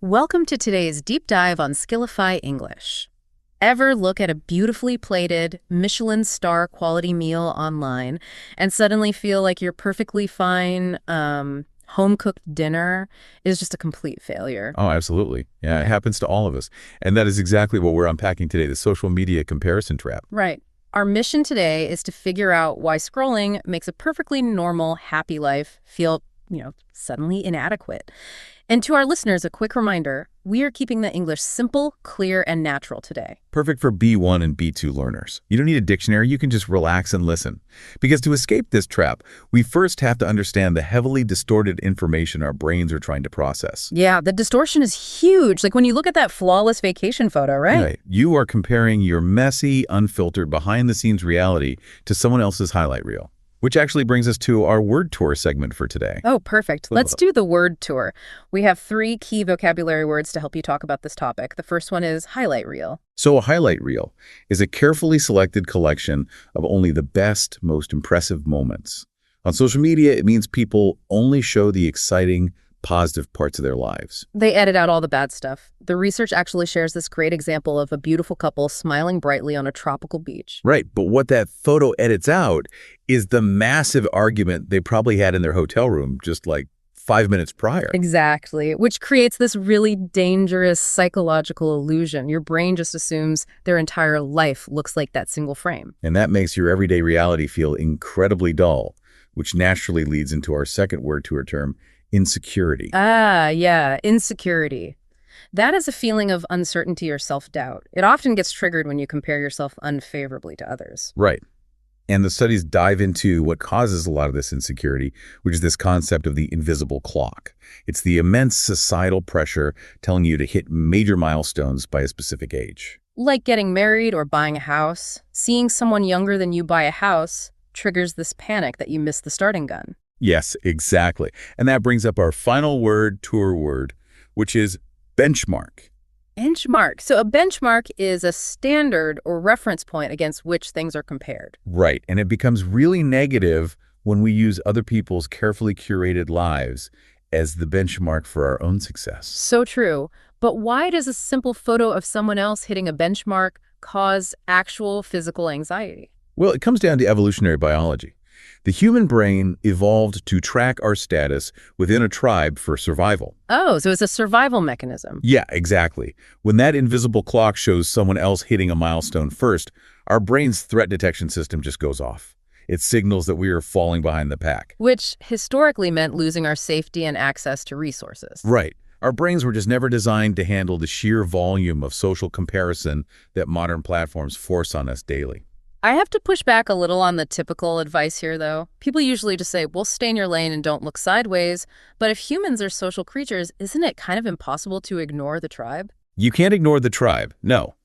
Welcome to today's deep dive on Skillify English. Ever look at a beautifully plated, Michelin star quality meal online and suddenly feel like your perfectly fine, home-cooked dinner is just a complete failure? Oh, absolutely. Yeah, it happens to all of us. And that is exactly what we're unpacking today, the social media comparison trap. Right. Our mission today is to figure out why scrolling makes a perfectly normal, happy life feel, suddenly inadequate. And to our listeners, a quick reminder, we are keeping the English simple, clear, and natural today. Perfect for B1 and B2 learners. You don't need a dictionary, you can just relax and listen. Because to escape this trap, we first have to understand the heavily distorted information our brains are trying to process. Yeah, the distortion is huge. Like when you look at that flawless vacation photo, right? Right. You are comparing your messy, unfiltered, behind-the-scenes reality to someone else's highlight reel. Which actually brings us to our word tour segment for today. Oh, perfect. Let's do the word tour. We have 3 key vocabulary words to help you talk about this topic. The first one is highlight reel. So a highlight reel is a carefully selected collection of only the best, most impressive moments. On social media, it means people only show the exciting, positive parts of their lives. They edit out all the bad stuff. The research actually shares this great example of a beautiful couple smiling brightly on a tropical beach. Right, but what that photo edits out is the massive argument they probably had in their hotel room just like 5 minutes prior. Exactly, which creates this really dangerous psychological illusion. Your brain just assumes their entire life looks like that single frame. And that makes your everyday reality feel incredibly dull, which naturally leads into our second word tour term, insecurity. Ah, yeah, insecurity. That is a feeling of uncertainty or self-doubt. It often gets triggered when you compare yourself unfavorably to others. Right. And the studies dive into what causes a lot of this insecurity, which is this concept of the invisible clock. It's the immense societal pressure telling you to hit major milestones by a specific age. Like getting married or buying a house. Seeing someone younger than you buy a house triggers this panic that you missed the starting gun. Yes, exactly. And that brings up our final word, tour word, which is benchmark. Benchmark. So a benchmark is a standard or reference point against which things are compared. Right. And it becomes really negative when we use other people's carefully curated lives as the benchmark for our own success. So true. But why does a simple photo of someone else hitting a benchmark cause actual physical anxiety? Well, it comes down to evolutionary biology. The human brain evolved to track our status within a tribe for survival. Oh, so it's a survival mechanism. Yeah, exactly. When that invisible clock shows someone else hitting a milestone first, our brain's threat detection system just goes off. It signals that we are falling behind the pack. Which historically meant losing our safety and access to resources. Right. Our brains were just never designed to handle the sheer volume of social comparison that modern platforms force on us daily. I have to push back a little on the typical advice here, though. People usually just say, well, stay in your lane and don't look sideways. But if humans are social creatures, isn't it kind of impossible to ignore the tribe? You can't ignore the tribe, no.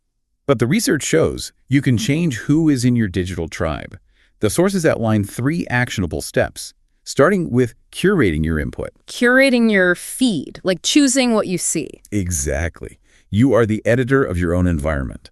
But the research shows you can change who is in your digital tribe. The sources outline 3 actionable steps, starting with curating your input. Curating your feed, like choosing what you see. Exactly. You are the editor of your own environment.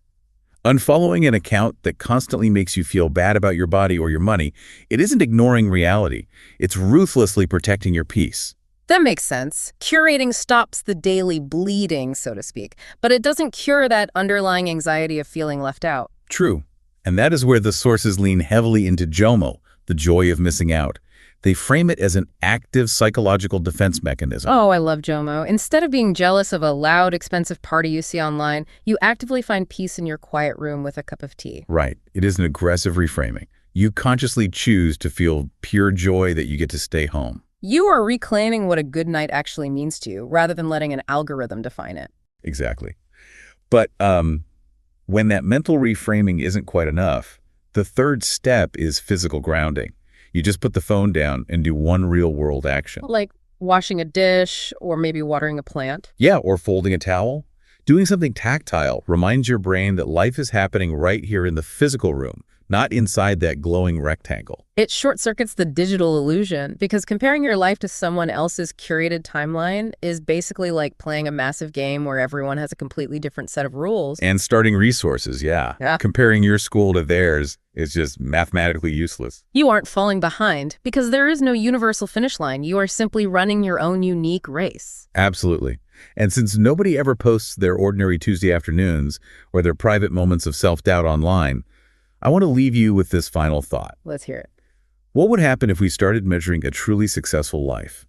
Unfollowing an account that constantly makes you feel bad about your body or your money, it isn't ignoring reality. It's ruthlessly protecting your peace. That makes sense. Curating stops the daily bleeding, so to speak, but it doesn't cure that underlying anxiety of feeling left out. True. And that is where the sources lean heavily into JOMO, the joy of missing out. They frame it as an active psychological defense mechanism. Oh, I love JOMO. Instead of being jealous of a loud, expensive party you see online, you actively find peace in your quiet room with a cup of tea. Right. It is an aggressive reframing. You consciously choose to feel pure joy that you get to stay home. You are reclaiming what a good night actually means to you, rather than letting an algorithm define it. Exactly. But when that mental reframing isn't quite enough, the third step is physical grounding. You just put the phone down and do one real-world action. Like washing a dish or maybe watering a plant. Yeah, or folding a towel. Doing something tactile reminds your brain that life is happening right here in the physical room, not inside that glowing rectangle. It short-circuits the digital illusion because comparing your life to someone else's curated timeline is basically like playing a massive game where everyone has a completely different set of rules. And starting resources, yeah. Comparing your school to theirs is just mathematically useless. You aren't falling behind because there is no universal finish line. You are simply running your own unique race. Absolutely. And since nobody ever posts their ordinary Tuesday afternoons or their private moments of self-doubt online, I want to leave you with this final thought. Let's hear it. What would happen if we started measuring a truly successful life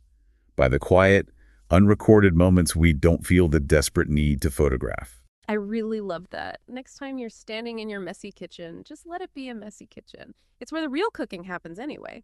by the quiet, unrecorded moments we don't feel the desperate need to photograph? I really love that. Next time you're standing in your messy kitchen, just let it be a messy kitchen. It's where the real cooking happens anyway.